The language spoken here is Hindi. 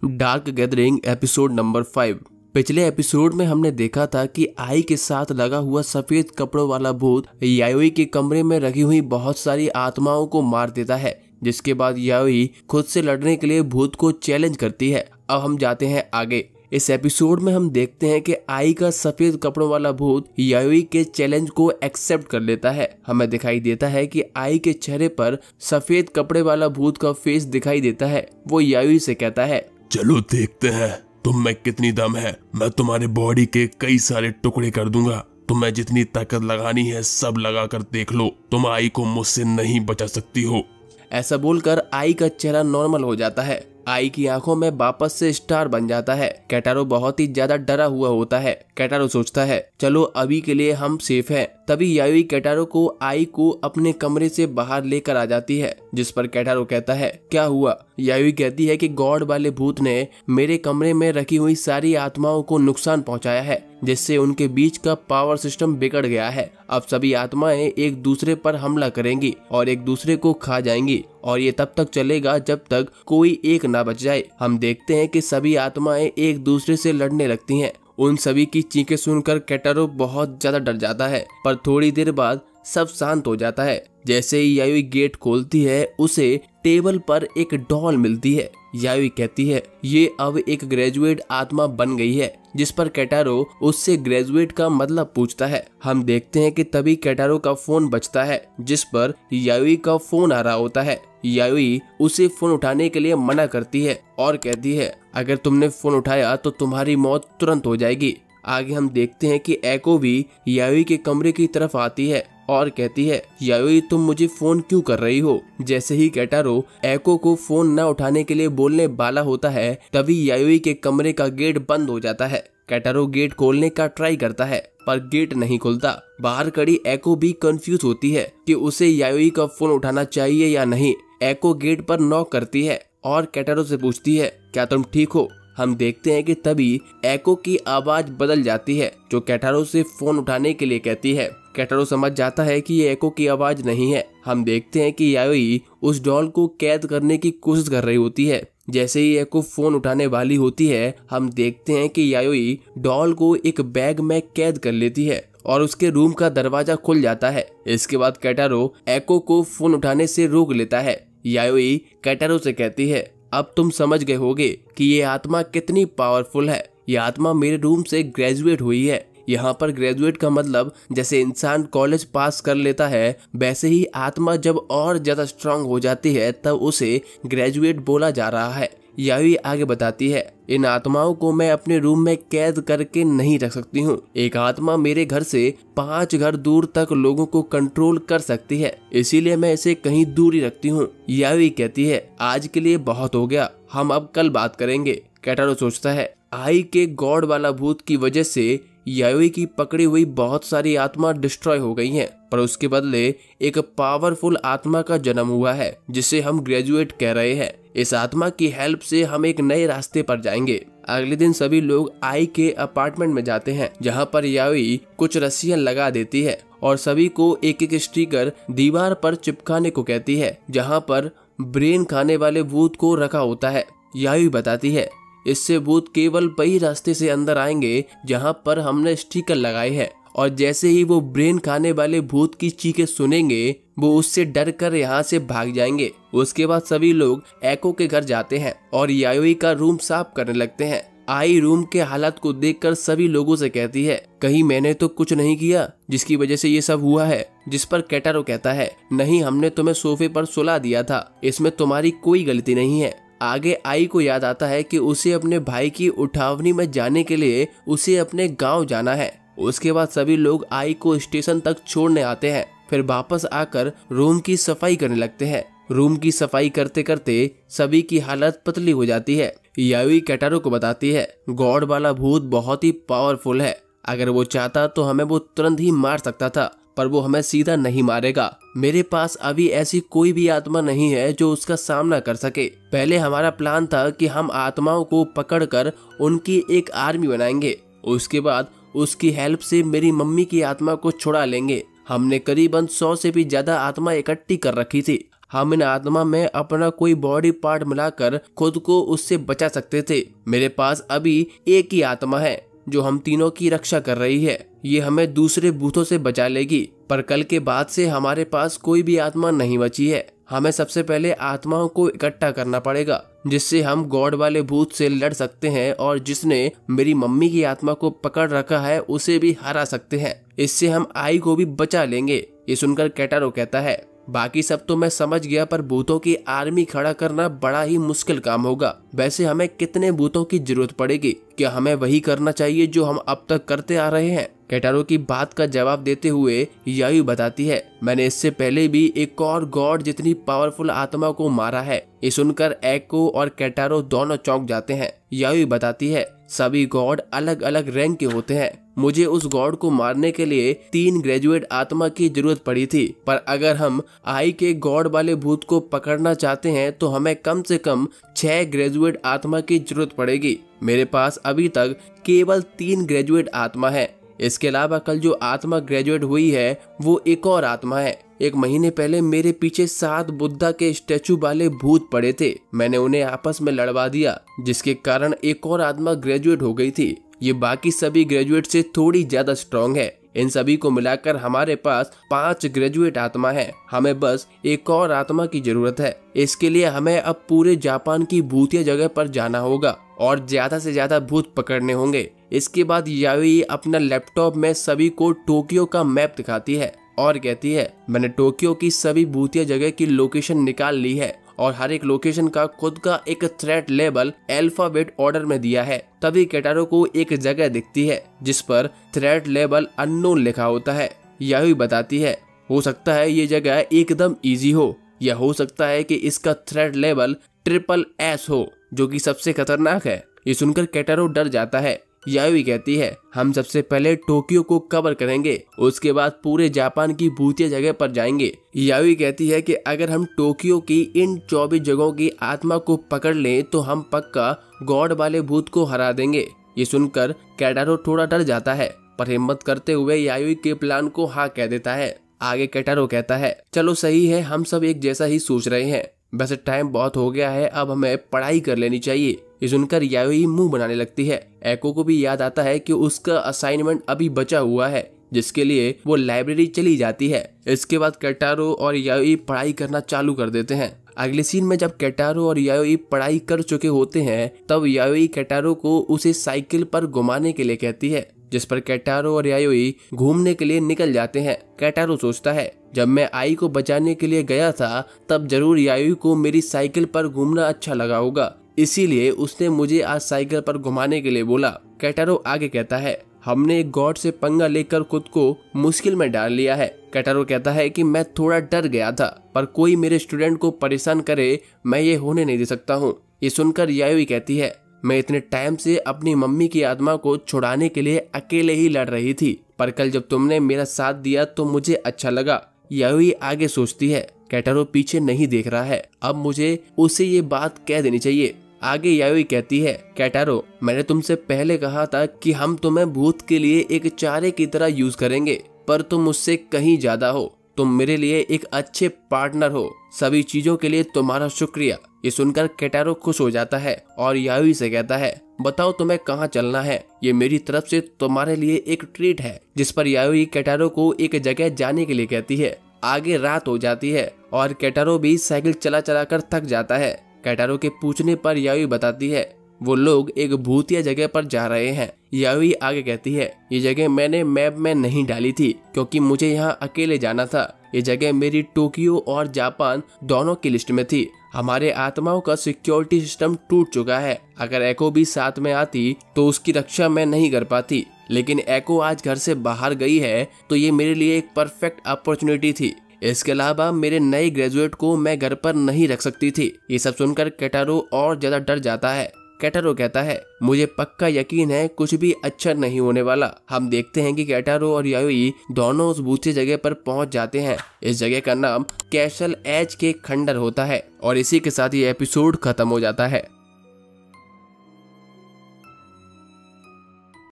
Dark gathering episode number 5। पिछले एपिसोड में हमने देखा था कि आई के साथ लगा हुआ सफेद कपड़ों वाला भूत यायोई के कमरे में रखी हुई बहुत सारी आत्माओं को मार देता है, जिसके बाद यायोई खुद से लड़ने के लिए भूत को चैलेंज करती है। अब हम जाते हैं आगे। इस एपिसोड में हम देखते हैं कि आई का सफेद कपड़ों वाला भूत यायोई के चैलेंज को एक्सेप्ट कर लेता है। हमें दिखाई देता है कि आई के चेहरे पर सफेद कपड़े वाला भूत का फेस दिखाई देता है। वो यायोई से कहता है, चलो देखते हैं तुम में कितनी दम है। मैं तुम्हारे बॉडी के कई सारे टुकड़े कर दूंगा। तुम्हें जितनी ताकत लगानी है सब लगा कर देख लो। तुम आई को मुझसे नहीं बचा सकती हो। ऐसा बोलकर आई का चेहरा नॉर्मल हो जाता है। आई की आंखों में वापस से स्टार बन जाता है। केटारो बहुत ही ज्यादा डरा हुआ होता है। केटारो सोचता है चलो अभी के लिए हम सेफ हैं। तभी यायोई केटारो को आई को अपने कमरे से बाहर लेकर आ जाती है, जिस पर केटारो कहता है क्या हुआ। यायोई कहती है कि गॉड वाले भूत ने मेरे कमरे में रखी हुई सारी आत्माओं को नुकसान पहुंचाया है, जिससे उनके बीच का पावर सिस्टम बिगड़ गया है। अब सभी आत्माएं एक दूसरे पर हमला करेंगी और एक दूसरे को खा जाएंगी, और ये तब तक चलेगा जब तक कोई एक ना बच जाए। हम देखते हैं कि सभी आत्माएं एक दूसरे से लड़ने लगती हैं। उन सभी की चीखें सुनकर केटारो बहुत ज्यादा डर जाता है, पर थोड़ी देर बाद सब शांत हो जाता है। जैसे ही यायोई गेट खोलती है उसे टेबल पर एक डॉल मिलती है। यायोई कहती है ये अब एक ग्रेजुएट आत्मा बन गई है, जिस पर केटारो उससे ग्रेजुएट का मतलब पूछता है। हम देखते हैं कि तभी केटारो का फोन बजता है, जिस पर यायोई का फोन आ रहा होता है। यायोई उसे फोन उठाने के लिए मना करती है और कहती है अगर तुमने फोन उठाया तो तुम्हारी मौत तुरंत हो जाएगी। आगे हम देखते हैं कि एको भी यायोई के कमरे की तरफ आती है और कहती है यायोई तुम मुझे फोन क्यों कर रही हो। जैसे ही केटारो एको को फोन न उठाने के लिए बोलने वाला होता है, तभी यायोई के कमरे का गेट बंद हो जाता है। केटारो गेट खोलने का ट्राई करता है पर गेट नहीं खुलता। बाहर खड़ी एको भी कंफ्यूज होती है कि उसे यायोई का फोन उठाना चाहिए या नहीं। एको गेट पर नॉक करती है और केटारो से पूछती है क्या तुम ठीक हो। हम देखते हैं कि तभी एको की आवाज बदल जाती है, जो केटारो से फोन उठाने के लिए कहती है। केटारो समझ जाता है कि ये एको की आवाज नहीं है। हम देखते हैं कि यायोई उस डॉल को कैद करने की कोशिश कर रही होती है। जैसे ही एको फोन उठाने वाली होती है, हम देखते हैं कि यायोई डॉल को एक बैग में कैद कर लेती है और उसके रूम का दरवाजा खुल जाता है। इसके बाद केटारो एको को फोन उठाने से रोक लेता है। यायोई केटारो से कहती है अब तुम समझ गए होगे कि ये आत्मा कितनी पावरफुल है। ये आत्मा मेरे रूम से ग्रेजुएट हुई है। यहाँ पर ग्रेजुएट का मतलब जैसे इंसान कॉलेज पास कर लेता है, वैसे ही आत्मा जब और ज्यादा स्ट्रांग हो जाती है तब उसे ग्रेजुएट बोला जा रहा है। यायोई आगे बताती है इन आत्माओं को मैं अपने रूम में कैद करके नहीं रख सकती हूँ। एक आत्मा मेरे घर से 5 घर दूर तक लोगों को कंट्रोल कर सकती है, इसीलिए मैं इसे कहीं दूर ही रखती हूँ। यायोई कहती है आज के लिए बहुत हो गया, हम अब कल बात करेंगे। केटारो सोचता है आई के गॉड वाला भूत की वजह से यायोई की पकड़ी हुई बहुत सारी आत्मा डिस्ट्रॉय हो गई हैं, पर उसके बदले एक पावरफुल आत्मा का जन्म हुआ है जिसे हम ग्रेजुएट कह रहे हैं। इस आत्मा की हेल्प से हम एक नए रास्ते पर जाएंगे। अगले दिन सभी लोग आई के अपार्टमेंट में जाते हैं, जहां पर यायोई कुछ रस्सियां लगा देती है और सभी को एक एक स्टिकर दीवार पर चिपकाने को कहती है, जहां पर ब्रेन खाने वाले भूत को रखा होता है। यायोई बताती है इससे भूत केवल वही रास्ते से अंदर आएंगे जहां पर हमने स्टिकर लगाए हैं, और जैसे ही वो ब्रेन खाने वाले भूत की चीखें सुनेंगे वो उससे डर कर यहाँ से भाग जाएंगे। उसके बाद सभी लोग एको के घर जाते हैं और यायोई का रूम साफ करने लगते हैं। आई रूम के हालात को देखकर सभी लोगों से कहती है कहीं मैंने तो कुछ नहीं किया जिसकी वजह से ये सब हुआ है। जिस पर केटारो कहता है नहीं, हमने तुम्हें सोफे पर सुला दिया था, इसमें तुम्हारी कोई गलती नहीं है। आगे आई को याद आता है कि उसे अपने भाई की उठावनी में जाने के लिए उसे अपने गांव जाना है। उसके बाद सभी लोग आई को स्टेशन तक छोड़ने आते हैं, फिर वापस आकर रूम की सफाई करने लगते हैं। रूम की सफाई करते करते सभी की हालत पतली हो जाती है। यायोई केटारो को बताती है गॉड वाला भूत बहुत ही पावरफुल है, अगर वो चाहता तो हमें वो तुरंत ही मार सकता था, पर वो हमें सीधा नहीं मारेगा। मेरे पास अभी ऐसी कोई भी आत्मा नहीं है जो उसका सामना कर सके। पहले हमारा प्लान था कि हम आत्माओं को पकड़कर उनकी एक आर्मी बनाएंगे, उसके बाद उसकी हेल्प से मेरी मम्मी की आत्मा को छुड़ा लेंगे। हमने करीबन 100 से भी ज्यादा आत्मा इकट्ठी कर रखी थी। हम इन आत्मा में अपना कोई बॉडी पार्ट मिलाकर खुद को उससे बचा सकते थे। मेरे पास अभी एक ही आत्मा है जो हम तीनों की रक्षा कर रही है। ये हमें दूसरे भूतों से बचा लेगी, पर कल के बाद से हमारे पास कोई भी आत्मा नहीं बची है। हमें सबसे पहले आत्माओं को इकट्ठा करना पड़ेगा, जिससे हम गॉड वाले भूत से लड़ सकते हैं, और जिसने मेरी मम्मी की आत्मा को पकड़ रखा है उसे भी हरा सकते हैं। इससे हम आई को भी बचा लेंगे। ये सुनकर केटारो कहता है, बाकी सब तो मैं समझ गया, पर भूतों की आर्मी खड़ा करना बड़ा ही मुश्किल काम होगा। वैसे हमें कितने भूतों की जरूरत पड़ेगी? क्या हमें वही करना चाहिए जो हम अब तक करते आ रहे हैं? केटारो की बात का जवाब देते हुए यायु बताती है, मैंने इससे पहले भी एक और गॉड जितनी पावरफुल आत्मा को मारा है। ये सुनकर एको और केटारो दोनों चौंक जाते हैं। यायु बताती है, सभी गॉड अलग अलग रैंक के होते हैं। मुझे उस गॉड को मारने के लिए 3 ग्रेजुएट आत्मा की जरूरत पड़ी थी, पर अगर हम आई के गॉड वाले भूत को पकड़ना चाहते हैं तो हमें कम से कम 6 ग्रेजुएट आत्मा की जरूरत पड़ेगी। मेरे पास अभी तक केवल 3 ग्रेजुएट आत्मा है। इसके अलावा कल जो आत्मा ग्रेजुएट हुई है वो एक और आत्मा है। 1 महीने पहले मेरे पीछे 7 बुद्धा के स्टैचू वाले भूत पड़े थे। मैंने उन्हें आपस में लड़वा दिया, जिसके कारण एक और आत्मा ग्रेजुएट हो गई थी। ये बाकी सभी ग्रेजुएट से थोड़ी ज्यादा स्ट्रॉन्ग है। इन सभी को मिलाकर हमारे पास 5 ग्रेजुएट आत्मा है। हमें बस एक और आत्मा की जरूरत है। इसके लिए हमें अब पूरे जापान की भूतिया जगह पर जाना होगा और ज्यादा से ज्यादा भूत पकड़ने होंगे। इसके बाद याओई अपना लैपटॉप में सभी को टोक्यो का मैप दिखाती है और कहती है, मैंने टोक्यो की सभी भूतिया जगह की लोकेशन निकाल ली है और हर एक लोकेशन का खुद का एक थ्रेट लेबल अल्फाबेट ऑर्डर में दिया है। तभी केटारो को एक जगह दिखती है जिस पर थ्रेट लेबल अननोन लिखा होता है। याओई बताती है, हो सकता है ये जगह एकदम इजी हो, या हो सकता है कि इसका थ्रेट लेबल SSS हो, जो कि सबसे खतरनाक है। ये सुनकर केटारो डर जाता है। याओई कहती है, हम सबसे पहले टोक्यो को कवर करेंगे, उसके बाद पूरे जापान की भूतिया जगह पर जाएंगे। याओई कहती है कि अगर हम टोक्यो की इन 24 जगहों की आत्मा को पकड़ लें तो हम पक्का गॉड वाले भूत को हरा देंगे। ये सुनकर केटारो थोड़ा डर जाता है, पर हिम्मत करते हुए याओई के प्लान को हाँ कह देता है। आगे केटारो कहता है, चलो सही है, हम सब एक जैसा ही सोच रहे हैं। वैसे टाइम बहुत हो गया है, अब हमें पढ़ाई कर लेनी चाहिए। ये सुनकर याओई मुंह बनाने लगती है। एको को भी याद आता है कि उसका असाइनमेंट अभी बचा हुआ है, जिसके लिए वो लाइब्रेरी चली जाती है। इसके बाद केटारो और याओई पढ़ाई करना चालू कर देते हैं। अगले सीन में जब केटारो और याओई पढ़ाई कर चुके होते हैं, तब याओई केटारो को उसे साइकिल पर घुमाने के लिए कहती है, जिस पर केटारो और याओई घूमने के लिए निकल जाते हैं। केटारो सोचता है, जब मैं आई को बचाने के लिए गया था तब जरूर याओई को मेरी साइकिल पर घूमना अच्छा लगा होगा, इसीलिए उसने मुझे आज साइकिल पर घुमाने के लिए बोला। केटारो आगे कहता है, हमने एक गॉड से पंगा लेकर खुद को मुश्किल में डाल लिया है। केटारो कहता है कि मैं थोड़ा डर गया था, पर कोई मेरे स्टूडेंट को परेशान करे मैं ये होने नहीं दे सकता हूँ। ये सुनकर याओई कहती है, मैं इतने टाइम से अपनी मम्मी की आत्मा को छुड़ाने के लिए अकेले ही लड़ रही थी, पर कल जब तुमने मेरा साथ दिया तो मुझे अच्छा लगा। याओई आगे सोचती है, केटारो पीछे नहीं देख रहा है, अब मुझे उसे ये बात कह देनी चाहिए। आगे याओई कहती है, केटारो, मैंने तुमसे पहले कहा था कि हम तुम्हें भूत के लिए एक चारे की तरह यूज करेंगे, पर तुम मुझसे कहीं ज्यादा हो। तुम मेरे लिए एक अच्छे पार्टनर हो। सभी चीजों के लिए तुम्हारा शुक्रिया। ये सुनकर केटारो खुश हो जाता है और याओई से कहता है, बताओ तुम्हें कहाँ चलना है, ये मेरी तरफ से तुम्हारे लिए एक ट्रीट है। जिस पर याओई केटारो को एक जगह जाने के लिए कहती है। आगे रात हो जाती है और केटारो भी साइकिल चला चला कर थक जाता है। केटारो के पूछने पर याओई बताती है, वो लोग एक भूतिया जगह पर जा रहे हैं। याओई आगे कहती है, ये जगह मैंने मैप में नहीं डाली थी क्योंकि मुझे यहाँ अकेले जाना था। ये जगह मेरी टोक्यो और जापान दोनों की लिस्ट में थी। हमारे आत्माओं का सिक्योरिटी सिस्टम टूट चुका है। अगर एको भी साथ में आती तो उसकी रक्षा मैं नहीं कर पाती, लेकिन एको आज घर से बाहर गई है तो ये मेरे लिए एक परफेक्ट अपॉर्चुनिटी थी। इसके अलावा मेरे नए ग्रेजुएट को मैं घर पर नहीं रख सकती थी। ये सब सुनकर केटारो और ज्यादा डर जाता है। केटारो कहता है, मुझे पक्का यकीन है कुछ भी अच्छा नहीं होने वाला। हम देखते हैं कि केटारो और याओई दोनों उस भूतिया जगह पर पहुंच जाते हैं। इस जगह का नाम कैसल एज के खंडर होता है और इसी के साथ ये एपिसोड खत्म हो जाता है।